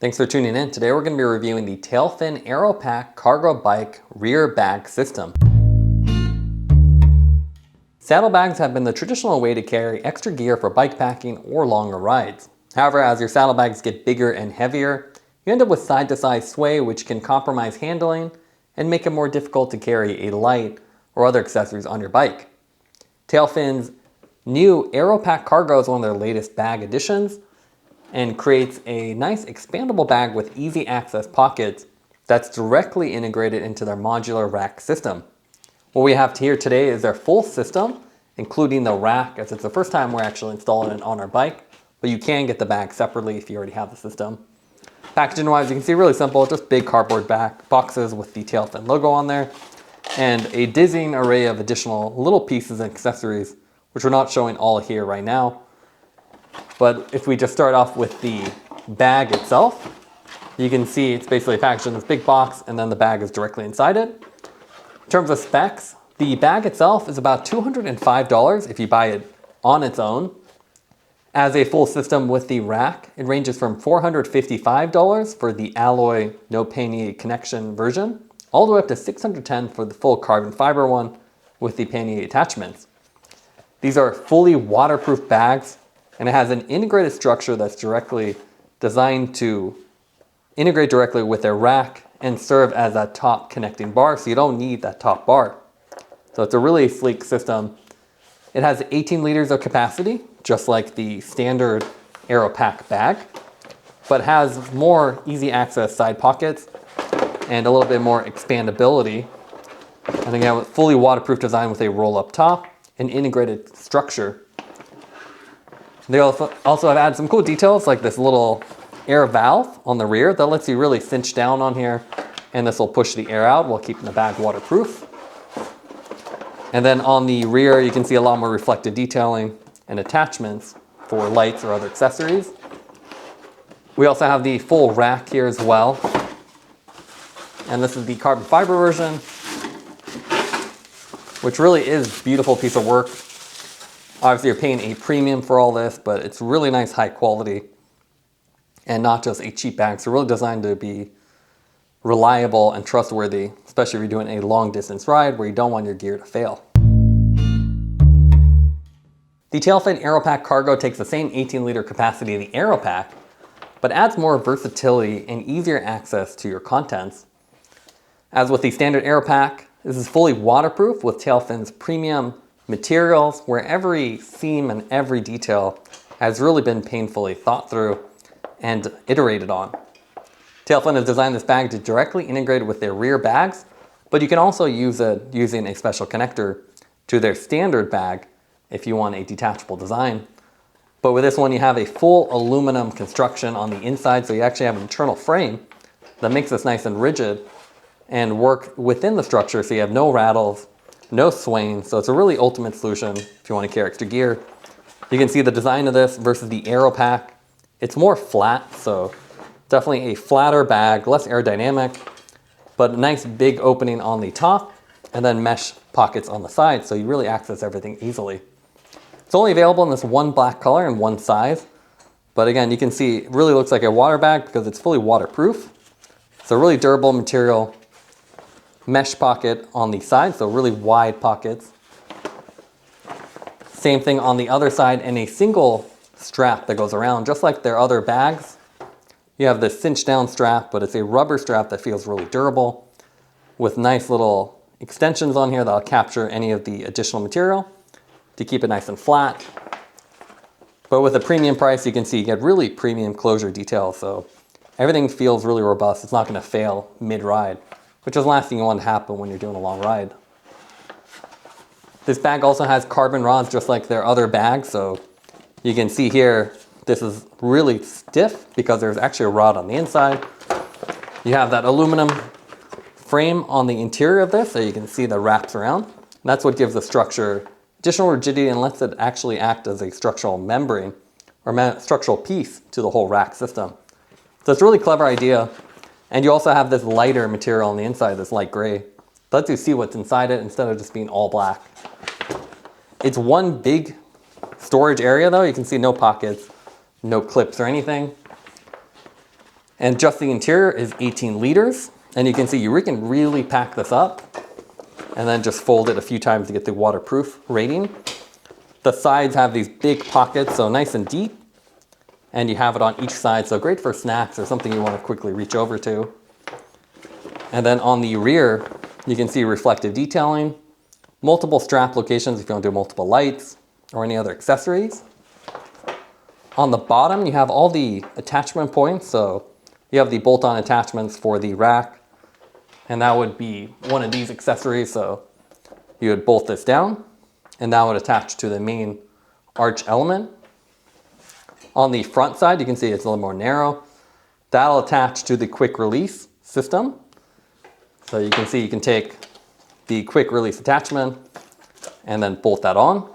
Thanks for tuning in. Today we're going to be reviewing the Tailfin AeroPack Cargo Bike Rear Bag System. Saddlebags have been the traditional way to carry extra gear for bike packing or longer rides. However, as your saddlebags get bigger and heavier, you end up with side-to-side sway, which can compromise handling and make it more difficult to carry a light or other accessories on your bike. Tailfin's new AeroPack Cargo is one of their latest bag additions and creates a nice expandable bag with easy access pockets that's directly integrated into their modular rack system. What we have here today is their full system, including the rack, as it's the first time we're actually installing it on our bike, but you can get the bag separately if you already have the system. Packaging wise, you can see really simple, just big cardboard back boxes with the Tailfin logo on there, and a dizzying array of additional little pieces and accessories, which we're not showing all here right now. But if we just start off with the bag itself, you can see it's basically packaged in this big box and then the bag is directly inside it. In terms of specs, the bag itself is about $205 if you buy it on its own. As a full system with the rack, it ranges from $455 for the alloy no pannier connection version, all the way up to $610 for the full carbon fiber one with the pannier attachments. These are fully waterproof bags, and it has an integrated structure that's directly designed to integrate directly with their rack and serve as that top connecting bar, so you don't need that top bar. So it's a really sleek system. It has 18 liters of capacity, just like the standard AeroPack bag, but has more easy access side pockets and a little bit more expandability. And again, with fully waterproof design with a roll-up top and integrated structure. They also have added some cool details like this little air valve on the rear that lets you really cinch down on here, and this will push the air out while keeping the bag waterproof. And then on the rear, you can see a lot more reflective detailing and attachments for lights or other accessories. We also have the full rack here as well. And this is the carbon fiber version, which really is a beautiful piece of work. Obviously, you're paying a premium for all this, but it's really nice, high quality, and not just a cheap bag. So really designed to be reliable and trustworthy, especially if you're doing a long distance ride where you don't want your gear to fail. The Tailfin AeroPack Cargo takes the same 18-liter capacity of the AeroPack, but adds more versatility and easier access to your contents. As with the standard AeroPack, this is fully waterproof with Tailfin's premium materials, where every seam and every detail has really been painfully thought through and iterated on. Tailfin has designed this bag to directly integrate with their rear bags, but you can also use it using a special connector to their standard bag if you want a detachable design. But with this one, you have a full aluminum construction on the inside, so you actually have an internal frame that makes this nice and rigid and work within the structure, so you have no rattles, no swaying. So it's a really ultimate solution if you want to carry extra gear. You can see the design of this versus the AeroPack. It's more flat, so definitely a flatter bag, less aerodynamic, but a nice big opening on the top and then mesh pockets on the side, so you really access everything easily. It's only available in this one black color and one size, but again, you can see it really looks like a water bag because it's fully waterproof. It's a really durable material. Mesh pocket on the side, so really wide pockets. Same thing on the other side, and a single strap that goes around, just like their other bags. You have this cinch down strap, but it's a rubber strap that feels really durable with nice little extensions on here that'll capture any of the additional material to keep it nice and flat. But with a premium price, you can see you get really premium closure details, so everything feels really robust. It's not going to fail mid-ride, which is the last thing you want to happen when you're doing a long ride. This bag also has carbon rods just like their other bags, so you can see here this is really stiff because there's actually a rod on the inside. You have that aluminum frame on the interior of this, so you can see the wraps around. And that's what gives the structure additional rigidity and lets it actually act as a structural membrane or structural piece to the whole rack system. So it's a really clever idea. And you also have this lighter material on the inside, this light gray. It lets you see what's inside it instead of just being all black. It's one big storage area though. You can see no pockets, no clips or anything. And just the interior is 18 liters. And you can see you can really pack this up and then just fold it a few times to get the waterproof rating. The sides have these big pockets, so nice and deep. And you have it on each side, so great for snacks or something you want to quickly reach over to. And then on the rear, you can see reflective detailing, multiple strap locations if you want to do multiple lights or any other accessories. On the bottom, you have all the attachment points. So you have the bolt-on attachments for the rack, and that would be one of these accessories. So you would bolt this down, and that would attach to the main arch element. On the front side, you can see it's a little more narrow. That'll attach to the quick release system. So you can see you can take the quick release attachment and then bolt that on.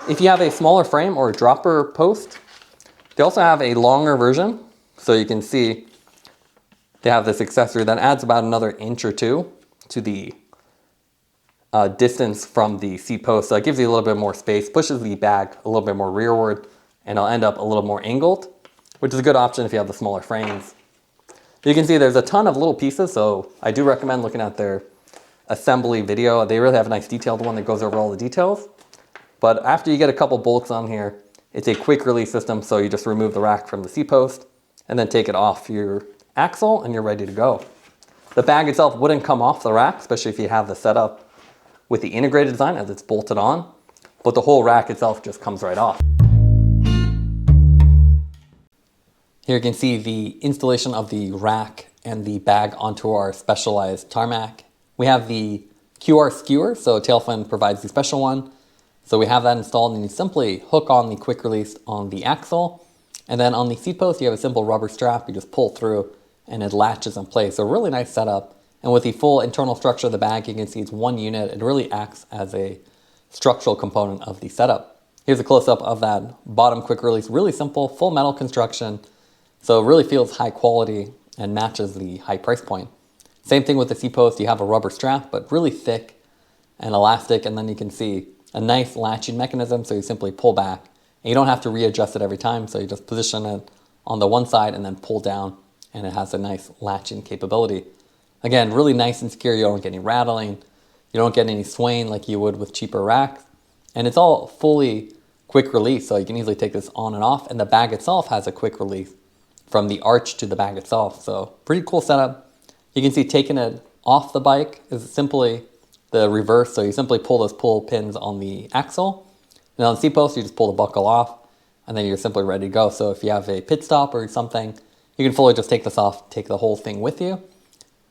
If you have a smaller frame or a dropper post, they also have a longer version. So you can see they have this accessory that adds about another inch or two to the distance from the seat post. So it gives you a little bit more space, pushes the bag a little bit more rearward, and it'll end up a little more angled, which is a good option if you have the smaller frames. You can see there's a ton of little pieces, so I do recommend looking at their assembly video. They really have a nice detailed one that goes over all the details. But after you get a couple bolts on here, it's a quick release system, so you just remove the rack from the seat post and then take it off your axle and you're ready to go. The bag itself wouldn't come off the rack, especially if you have the setup with the integrated design as it's bolted on, but the whole rack itself just comes right off. Here you can see the installation of the rack and the bag onto our specialized tarmac. We have the QR skewer, so Tailfin provides the special one. So we have that installed, and you simply hook on the quick release on the axle. And then on the seat post, you have a simple rubber strap. You just pull through and it latches in place. So really nice setup. And with the full internal structure of the bag, you can see it's one unit. It really acts as a structural component of the setup. Here's a close-up of that bottom quick release. Really simple, full metal construction. So it really feels high quality and matches the high price point. Same thing with the seat post. You have a rubber strap, but really thick and elastic. And then you can see a nice latching mechanism. So you simply pull back and you don't have to readjust it every time. So you just position it on the one side and then pull down, and it has a nice latching capability. Again, really nice and secure. You don't get any rattling. You don't get any swaying like you would with cheaper racks. And it's all fully quick release. So you can easily take this on and off. And the bag itself has a quick release from the arch to the bag itself. So pretty cool setup. You can see taking it off the bike is simply the reverse. So you simply pull those pull pins on the axle. And on the seat post, you just pull the buckle off and then you're simply ready to go. So if you have a pit stop or something, you can fully just take this off, take the whole thing with you.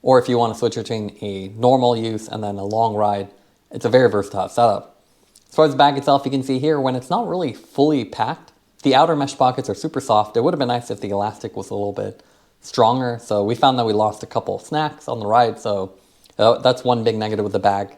Or if you want to switch between a normal use and then a long ride, it's a very versatile setup. As far as the bag itself, you can see here when it's not really fully packed, the outer mesh pockets are super soft. It would have been nice if the elastic was a little bit stronger. So we found that we lost a couple of snacks on the ride. So that's one big negative with the bag.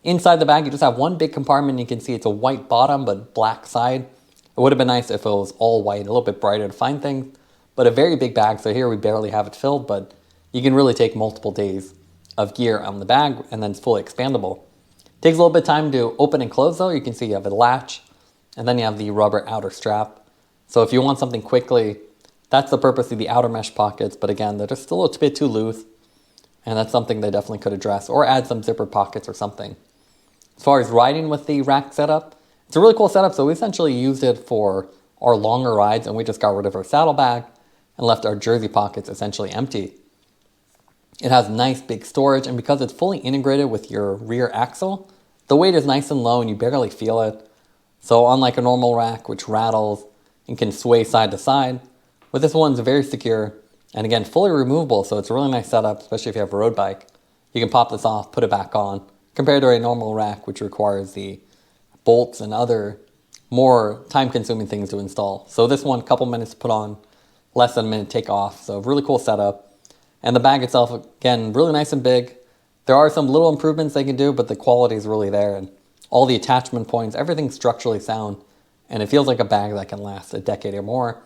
Inside the bag, you just have one big compartment. You can see it's a white bottom, but black side. It would have been nice if it was all white, a little bit brighter to find things, but a very big bag. So here we barely have it filled, but you can really take multiple days of gear on the bag, and then it's fully expandable. Takes a little bit of time to open and close though. You can see you have a latch, and then you have the rubber outer strap. So if you want something quickly, that's the purpose of the outer mesh pockets. But again, they're just a little bit too loose. And that's something they definitely could address, or add some zipper pockets or something. As far as riding with the rack setup, it's a really cool setup. So we essentially used it for our longer rides, and we just got rid of our saddlebag and left our jersey pockets essentially empty. It has nice big storage, and because it's fully integrated with your rear axle, the weight is nice and low and you barely feel it. So unlike a normal rack, which rattles and can sway side to side, with this one's very secure and again, fully removable. So it's a really nice setup, especially if you have a road bike. You can pop this off, put it back on, compared to a normal rack, which requires the bolts and other more time-consuming things to install. So this one, couple minutes to put on, less than a minute take off. So really cool setup. And the bag itself, again, really nice and big. There are some little improvements they can do, but the quality is really there. And all the attachment points, everything's structurally sound. And it feels like a bag that can last a decade or more.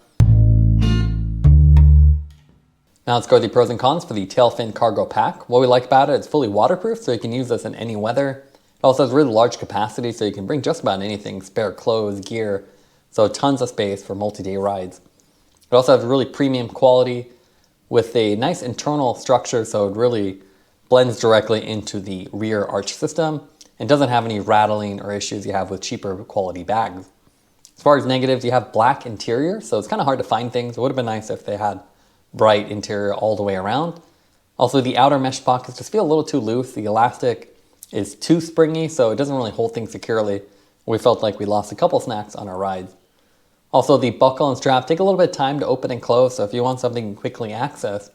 Now let's go to the pros and cons for the Tailfin CargoPack. What we like about it, it's fully waterproof, so you can use this in any weather. It also has really large capacity, so you can bring just about anything, spare clothes, gear. So tons of space for multi-day rides. It also has really premium quality, with a nice internal structure, so it really blends directly into the rear arch system and doesn't have any rattling or issues you have with cheaper quality bags. As far as negatives, you have black interior, so it's kind of hard to find things. It would have been nice if they had bright interior all the way around. Also, the outer mesh pockets just feel a little too loose. The elastic is too springy, so it doesn't really hold things securely. We felt like we lost a couple snacks on our rides. Also, the buckle and strap take a little bit of time to open and close, so if you want something quickly accessed,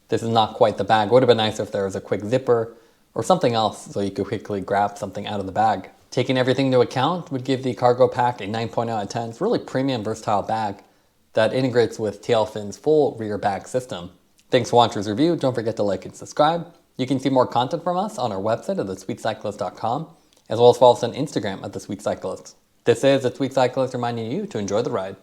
this is not quite the bag. It would have been nice if there was a quick zipper or something else so you could quickly grab something out of the bag. Taking everything into account would give the CargoPack a 9.0 out of 10. It's a really premium, versatile bag that integrates with Tailfin's full rear bag system. Thanks for watching this review. Don't forget to like and subscribe. You can see more content from us on our website at thesweetcyclist.com, as well as follow us on Instagram at thesweetcyclist. This is The Sweet Cyclist reminding you to enjoy the ride.